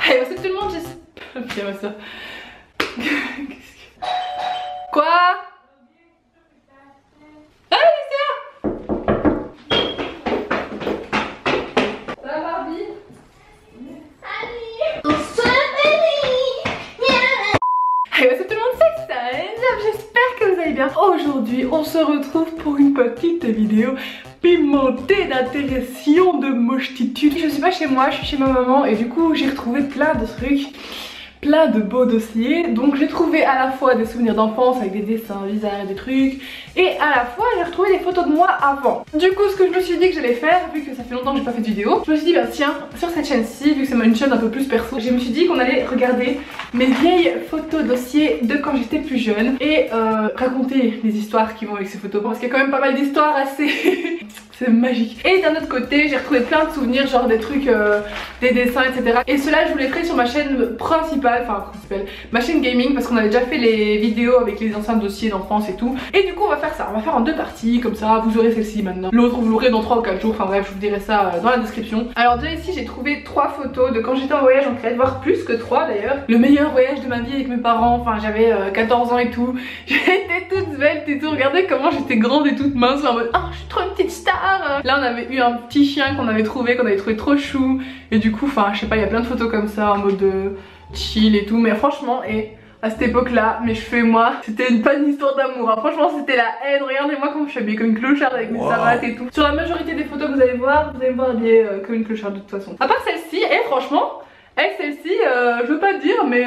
Allez, c'est tout le monde, j'espère. Viens, ma soeur. Quoi? Ah, Alicia! Ça va, Barbie? Allez, c'est tout le monde, c'est ça. J'espère que vous allez bien. Aujourd'hui, on se retrouve pour une petite vidéo pimentée d'intégration de mochestitude. Je suis pas chez moi, je suis chez ma maman et du coup j'ai retrouvé plein de trucs, plein de beaux dossiers. Donc j'ai trouvé à la fois des souvenirs d'enfance avec des dessins bizarres et des trucs, et à la fois j'ai retrouvé des photos de moi avant. Du coup, ce que je me suis dit que j'allais faire, vu que ça fait longtemps que j'ai pas fait de vidéo, je me suis dit bah tiens, sur cette chaîne-ci, vu que c'est une chaîne un peu plus perso, je me suis dit qu'on allait regarder mes vieilles photos dossiers de quand j'étais plus jeune et raconter les histoires qui vont avec ces photos, parce qu'il y a quand même pas mal d'histoires assez c'est magique. Et d'un autre côté, j'ai retrouvé plein de souvenirs, genre des trucs, des dessins, etc. Et cela, je vous les ferai sur ma chaîne principale, ma chaîne gaming, parce qu'on avait déjà fait les vidéos avec les anciens dossiers d'enfance et tout. Et du coup, on va faire ça, on va faire en deux parties, comme ça, vous aurez celle-ci maintenant. L'autre, vous l'aurez dans 3 ou 4 jours, enfin bref, je vous dirai ça dans la description. Alors déjà ici, j'ai trouvé 3 photos de quand j'étais en voyage en Crète, voire plus que 3 d'ailleurs. Le meilleur voyage de ma vie avec mes parents, enfin j'avais 14 ans et tout. J'étais toute svelte et tout, regardez comment j'étais grande et toute mince, en mode oh, je suis trop une petite star. Là on avait eu un petit chien qu'on avait trouvé trop chou. Et du coup, enfin je sais pas, il y a plein de photos comme ça en mode chill et tout. Mais franchement, et à cette époque là, mes cheveux et moi, c'était pas une histoire d'amour, hein. Franchement c'était la haine. Regardez-moi comment je suis habillée comme une clocharde avec mes savates et tout. Sur la majorité des photos que vous allez me voir habillée comme une clocharde de toute façon. À part celle-ci, et franchement, avec celle-ci, je veux pas dire mais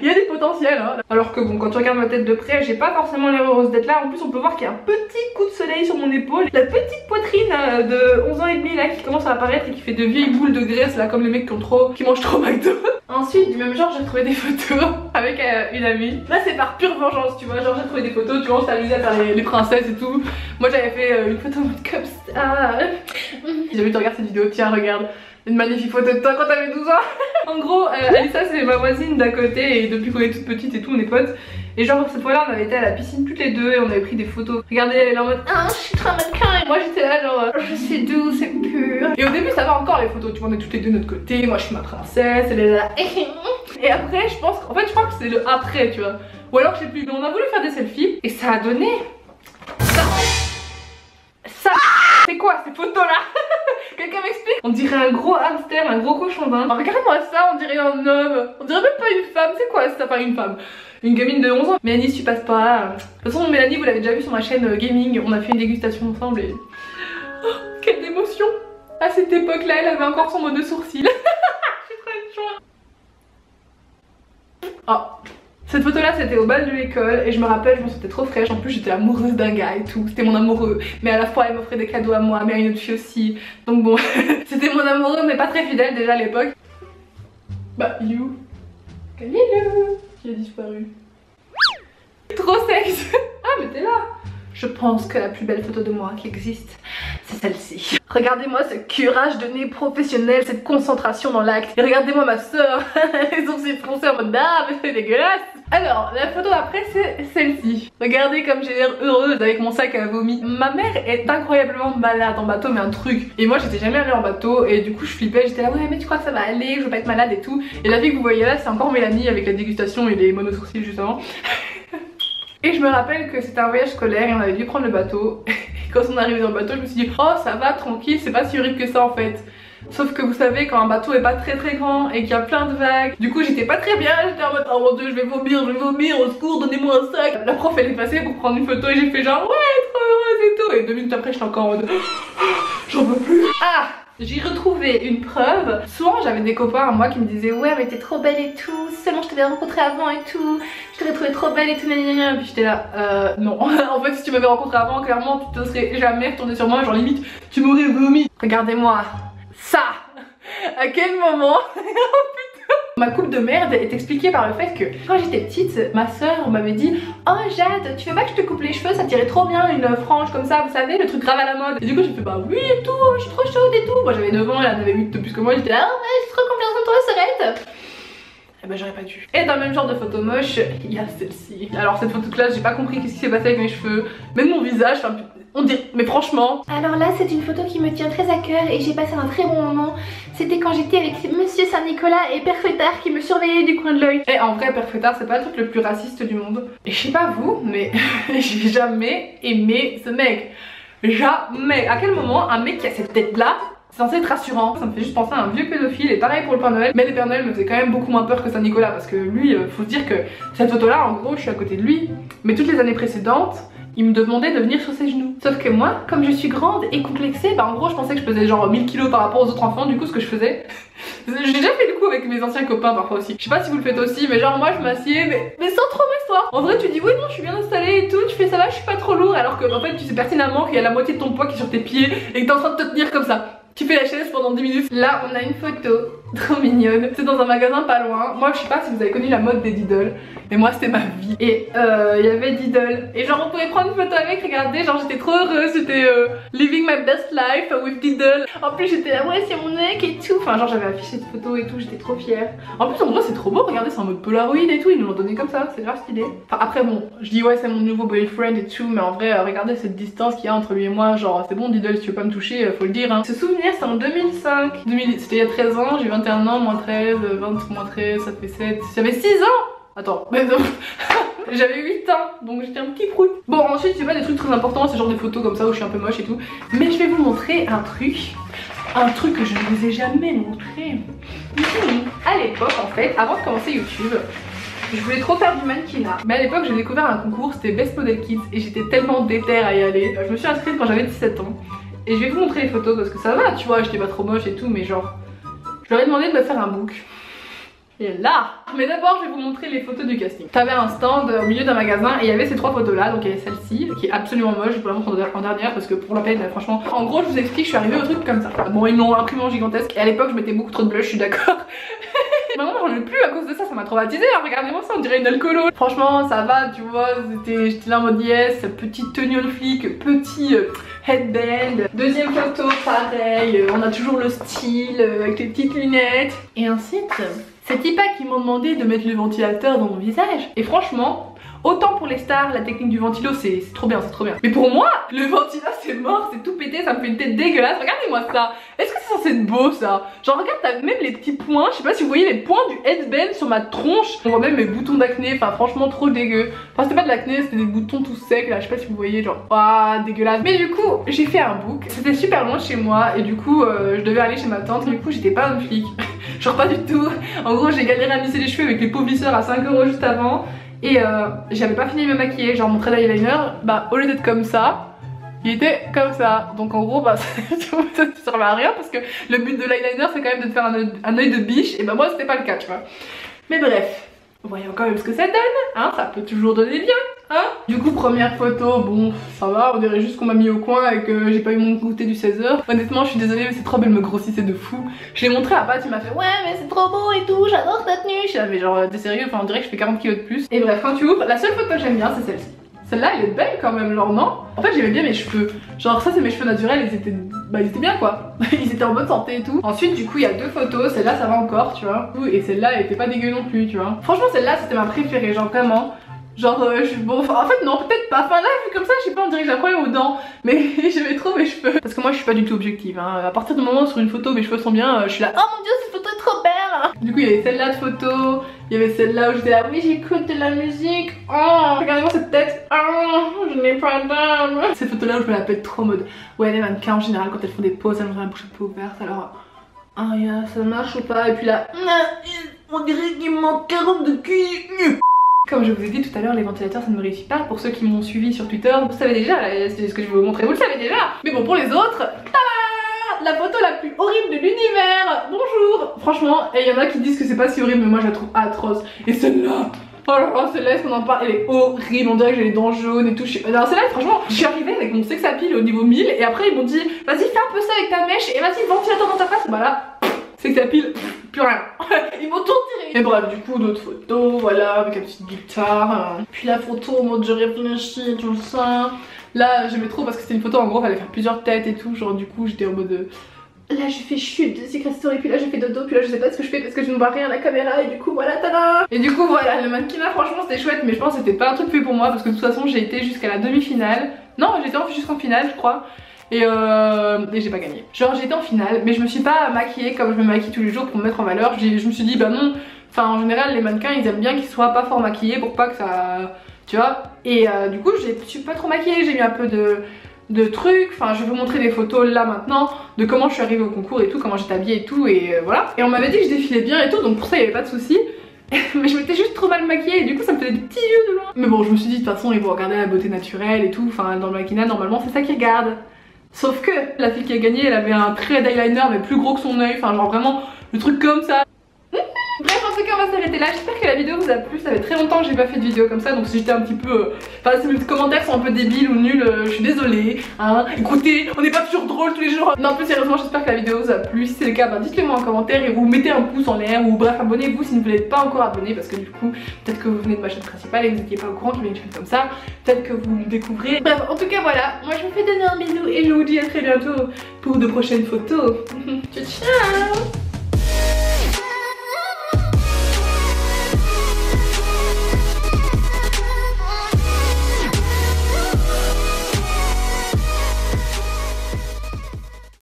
il y a des potentiels hein. Alors que bon, quand tu regardes ma tête de près, j'ai pas forcément l'air heureuse d'être là. En plus on peut voir qu'il y a un petit coup de soleil sur mon épaule. La petite poitrine de 11 ans et demi là qui commence à apparaître et qui fait de vieilles boules de graisse là, comme les mecs qui mangent trop McDo. Ensuite du même genre, j'ai trouvé des photos avec une amie. Là c'est par pure vengeance, tu vois, genre j'ai trouvé des photos, tu vois, on s'est amusé à faire les princesses et tout. Moi j'avais fait une photo en mode comme ça. Si jamais tu regardes cette vidéo, tiens regarde une magnifique photo de toi quand t'avais 12 ans. En gros, Alissa c'est ma voisine d'à côté et depuis qu'on est toute petite et tout on est potes. Et genre cette fois là on avait été à la piscine toutes les deux et on avait pris des photos. Regardez, elle est en mode ah je suis trop mannequin et moi j'étais là genre je suis douce et pure. Et au début ça va encore les photos, tu vois, on est toutes les deux de notre côté, moi je suis ma princesse, elle est là. Et après je pense qu'en fait je crois que c'est le après, tu vois. Ou alors je sais plus, mais on a voulu faire des selfies et ça a donné ça. C'est quoi ces photos là? Quelqu'un m'explique? On dirait un gros hamster, un gros cochon d'Inde. Regarde-moi ça, on dirait un homme. On dirait même pas une femme, c'est quoi ça? Enfin une femme, une gamine de 11 ans. Mélanie, si tu passes pas. De toute façon Mélanie vous l'avez déjà vu sur ma chaîne gaming. On a fait une dégustation ensemble et oh, quelle émotion. À cette époque là elle avait encore son mot de sourcil. Je suis très chouette. Oh, cette photo là c'était au bal de l'école et je me rappelle, je me sentais trop fraîche. En plus j'étais amoureuse d'un gars et tout, c'était mon amoureux. Mais à la fois il m'offrait des cadeaux à moi, mais à une autre fille aussi. Donc bon, c'était mon amoureux mais pas très fidèle déjà à l'époque. Bah il est où? Camille qui a disparu. Trop sexe. Ah mais t'es là. Je pense que la plus belle photo de moi qui existe, c'est celle-ci. Regardez-moi ce curage de nez professionnel, cette concentration dans l'acte. Et regardez-moi ma soeur, les sourcils froncés en mode ah mais c'est dégueulasse. Alors la photo d'après c'est celle-ci. Regardez comme j'ai l'air heureuse avec mon sac à vomi. Ma mère est incroyablement malade en bateau, mais un truc. Et moi j'étais jamais allée en bateau et du coup je flippais, j'étais là ouais mais tu crois que ça va aller, je veux pas être malade et tout. Et la fille que vous voyez là c'est encore Mélanie avec la dégustation et les monosourcils juste avant. Et je me rappelle que c'était un voyage scolaire et on avait dû prendre le bateau. Et quand on est arrivé dans le bateau, je me suis dit oh ça va tranquille, c'est pas si horrible que ça en fait. Sauf que vous savez quand un bateau est pas très grand et qu'il y a plein de vagues, du coup j'étais pas très bien, j'étais en mode oh mon dieu je vais vomir, au secours donnez-moi un sac. La prof elle est passée pour prendre une photo et j'ai fait genre ouais trop heureuse et tout. Et 2 minutes après j'étais encore en mode j'en peux plus. Ah, j'ai retrouvé une preuve. Souvent j'avais des copains à moi qui me disaient ouais mais t'es trop belle et tout, si seulement je t'avais rencontré avant et tout, je t'aurais trouvé trop belle et tout, et puis j'étais là non. En fait si tu m'avais rencontré avant, clairement tu te serais jamais retourné sur moi, genre limite tu m'aurais vomi. Regardez-moi ça. À quel moment oh putain. Ma coupe de merde est expliquée par le fait que quand j'étais petite, ma soeur m'avait dit oh Jade, tu veux pas que je te coupe les cheveux, ça tirait trop bien une frange comme ça, vous savez, le truc grave à la mode. Et du coup j'ai fait bah oui et tout, je suis trop chaude et tout. Moi j'avais 9 ans, elle en avait 8 de plus que moi, j'étais là oh mais j'ai trop confiance en toi, Sorette. Eh ben j'aurais pas dû. Et dans le même genre de photo moche, il y a celle-ci. Alors cette photo de classe, j'ai pas compris qu'est-ce qui s'est passé avec mes cheveux, même mon visage, enfin On dirait, mais franchement. Alors là, c'est une photo qui me tient très à cœur et j'ai passé un très bon moment. C'était quand j'étais avec Monsieur Saint-Nicolas et Père Fouettard qui me surveillaient du coin de l'œil. Et en vrai, Père Fouettard, c'est pas le truc le plus raciste du monde. Et je sais pas vous, mais j'ai jamais aimé ce mec. Jamais. À quel moment un mec qui a cette tête-là, c'est censé être rassurant? Ça me fait juste penser à un vieux pédophile. Et pareil pour le Père Noël. Mais le Père Noël me faisait quand même beaucoup moins peur que Saint-Nicolas. Parce que lui, faut se dire que cette photo-là, en gros, je suis à côté de lui. Mais toutes les années précédentes, il me demandait de venir sur ses genoux. Sauf que moi, comme je suis grande et complexée, bah en gros je pensais que je pesais genre 1000 kilos par rapport aux autres enfants. Du coup ce que je faisais, j'ai déjà fait le coup avec mes anciens copains parfois aussi. Je sais pas si vous le faites aussi, mais genre moi je m'assieds mais sans trop m'asseoir. En vrai tu dis oui non je suis bien installée et tout, tu fais ça va, je suis pas trop lourd. Alors que en fait tu sais pertinemment qu'il y a la moitié de ton poids qui est sur tes pieds et que t'es en train de te tenir comme ça. Tu fais la chaise pendant 10 minutes. Là on a une photo trop mignonne. C'est dans un magasin pas loin. Moi je sais pas si vous avez connu la mode des Diddle, mais moi c'était ma vie. Et il y avait Diddle. Et genre on pouvait prendre une photo avec, regardez, genre j'étais trop heureuse. C'était living my best life with Diddle. En plus j'étais là ouais c'est mon mec et tout. Enfin genre j'avais affiché cette photo et tout, j'étais trop fière. En plus en gros c'est trop beau, regardez c'est en mode Polaroid et tout. Ils nous l'ont donné comme ça, c'est grave stylé. Enfin après bon, je dis ouais c'est mon nouveau boyfriend et tout. Mais en vrai regardez cette distance qu'il y a entre lui et moi. Genre c'est bon Diddle si tu veux pas me toucher faut le dire hein. Ce souvenir c'est en 2005. C'était il y a 13 ans, j'ai 21 ans, moins 13, 20, moins 13, ça fait 7. J'avais 6 ans. Attends, mais non. J'avais 8 ans, donc j'étais un petit prout. Bon ensuite c'est pas des trucs très importants, c'est genre des photos comme ça où je suis un peu moche et tout. Mais je vais vous montrer un truc que je ne vous ai jamais montré. À l'époque en fait, avant de commencer YouTube, je voulais trop faire du mannequinat. Mais à l'époque j'ai découvert un concours, c'était Best Model Kids. Et j'étais tellement déter à y aller. Je me suis inscrite quand j'avais 17 ans. Et je vais vous montrer les photos parce que ça va, tu vois, j'étais pas trop moche et tout, mais genre, je leur ai demandé de me faire un book. Et là, mais d'abord je vais vous montrer les photos du casting. T'avais un stand au milieu d'un magasin et il y avait ces 3 photos là, donc il y avait celle-ci qui est absolument moche, je vous la montre en dernière parce que pour la peine franchement. En gros je vous explique, je suis arrivée au truc comme ça. Bon ils m'ont imprimé en gigantesque et à l'époque je mettais beaucoup trop de blush, je suis d'accord. Maintenant j'en ai plus à cause de ça, ça m'a traumatisé. Regardez-moi ça, on dirait une alcoolo. Franchement ça va, tu vois, j'étais là en mode yes, petite tenue en flic, petit headband. Deuxième photo pareil, on a toujours le style avec les petites lunettes. Et ensuite c'est Tipa qui m'ont demandé de mettre le ventilateur dans mon visage. Et franchement, autant pour les stars, la technique du ventilo c'est trop bien, c'est trop bien. Mais pour moi, le ventilo c'est mort, c'est tout pété, ça me fait une tête dégueulasse. Regardez-moi ça. Est-ce que c'est censé être beau ça? Genre regarde, t'as même les petits points, je sais pas si vous voyez les points du headband sur ma tronche. On voit même mes boutons d'acné, enfin franchement trop dégueu. Enfin c'était pas de l'acné, c'était des boutons tout secs là, je sais pas si vous voyez, genre waouh dégueulasse. Mais du coup j'ai fait un book, c'était super loin de chez moi et du coup je devais aller chez ma tante. Du coup j'étais pas un flic, genre pas du tout. En gros j'ai galéré à lisser les cheveux avec les pots visseurs à 5 € juste avant. Et j'avais pas fini de me maquiller, genre mon trait d'eyeliner, bah au lieu d'être comme ça, il était comme ça. Donc en gros bah ça ne servait à rien parce que le but de l'eyeliner c'est quand même de te faire un œil de biche. Et bah moi c'était pas le cas tu vois. Mais bref, voyons quand même ce que ça donne, hein, ça peut toujours donner bien, hein. Du coup première photo, bon ça va, on dirait juste qu'on m'a mis au coin et que j'ai pas eu mon goûter du 16h. Honnêtement je suis désolée mais c'est trop belle, me grossissait de fou. Je l'ai montré à Pat, il m'a fait ouais mais c'est trop beau et tout, j'adore ta tenue. Je suis là mais genre t'es sérieux, enfin on dirait que je fais 40 kilos de plus. Et bref quand tu ouvres, la seule photo que j'aime bien c'est celle-ci. Celle-là elle est belle quand même, genre non. En fait j'aimais bien mes cheveux, genre ça c'est mes cheveux naturels, ils étaient bien quoi. Ils étaient en bonne santé et tout. Ensuite du coup il y a 2 photos, celle-là ça va encore tu vois. Et celle-là elle était pas dégueu non plus tu vois. Franchement celle-là c'était ma préférée, genre vraiment. Genre bon en fait non peut-être pas, enfin là vu comme ça je sais pas, on dirait que j'ai un problème aux dents. Mais j'aimais trop mes cheveux. Parce que moi je suis pas du tout objective hein. À partir du moment où sur une photo mes cheveux sont bien, je suis là oh mon dieu cette photo est trop belle. Du coup il y avait celle-là de photo, il y avait celle-là où j'étais là oui j'écoute de la musique. Oh regardez-moi cette tête. Oh je n'ai pas d'âme. Cette photo là où je me la pète trop mode. Ouais les mannequins en général quand elles font des poses elles ont la bouche un peu ouverte alors oh yeah, ça marche ou pas. Et puis là on dirait qu'il me manque 40 de cul. Comme je vous ai dit tout à l'heure, les ventilateurs ça ne me réussit pas. Pour ceux qui m'ont suivi sur Twitter, vous savez déjà, c'est ce que je vais vous montrer, vous le savez déjà. Mais bon pour les autres, tada, la photo la plus horrible de l'univers. Bonjour. Franchement, il y en a qui disent que c'est pas si horrible mais moi je la trouve atroce. Et celle-là, oh là là, celle-là est-ce qu'on en parle, elle est horrible, on dirait que j'ai les dents jaunes et tout. Alors celle-là franchement, je suis arrivée avec mon sex appeal au niveau 1000 et après ils m'ont dit vas-y fais un peu ça avec ta mèche et vas-y ventilateur dans ta face. Bah là, sex appeal, plus rien. Ils m'ont tout tiré. Et bref, du coup, d'autres photos, voilà, avec la petite guitare. Puis la photo en mode je réfléchis, tout ça. Là, j'aimais trop parce que c'était une photo, en gros, fallait faire plusieurs têtes et tout. Genre, du coup, j'étais en mode Là je fais chute de Secret Story, puis là je fais dodo, puis là je sais pas ce que je fais parce que je ne vois rien à la caméra et du coup voilà, tada. Et du coup voilà, le mannequinat franchement c'était chouette, mais je pense que c'était pas un truc fait pour moi parce que de toute façon j'ai été jusqu'à la demi-finale. Non, j'étais jusqu'en finale je crois. Et j'ai pas gagné. Genre j'étais en finale, mais je me suis pas maquillée comme je me maquille tous les jours pour me mettre en valeur. Je me suis dit bah non, enfin en général les mannequins ils aiment bien qu'ils soient pas fort maquillés pour pas que ça... Tu vois. Et du coup je suis pas trop maquillée, j'ai mis un peu de trucs, enfin je vais vous montrer des photos là maintenant de comment je suis arrivée au concours et tout, comment j'étais habillée et tout et voilà. Et on m'avait dit que je défilais bien et tout, donc pour ça il y avait pas de souci. Mais je m'étais juste trop mal maquillée et du coup ça me faisait des petits yeux de loin. Mais bon je me suis dit de toute façon ils vont regarder la beauté naturelle et tout, enfin dans le maquillage normalement c'est ça qu'ils regardent. Sauf que la fille qui a gagné elle avait un trait d'eyeliner mais plus gros que son œil, enfin genre vraiment le truc comme ça. Bref en tout cas on va s'arrêter là, j'espère que la vidéo vous a plu, ça fait très longtemps que j'ai pas fait de vidéo comme ça donc si j'étais un petit peu... Enfin si mes commentaires sont un peu débiles ou nuls, je suis désolée hein. Écoutez, on n'est pas toujours drôle tous les jours. Non plus sérieusement j'espère que la vidéo vous a plu, si c'est le cas bah dites-le moi en commentaire et vous mettez un pouce en l'air ou bref abonnez-vous si vous n'êtes pas encore abonné parce que du coup peut-être que vous venez de ma chaîne principale et que vous n'étiez pas au courant qu'il y avait une chaîne comme ça, peut-être que vous me découvrez. Bref en tout cas voilà, moi je vous fais donner un bisou et je vous dis à très bientôt pour de prochaines photos. Ciao ciao.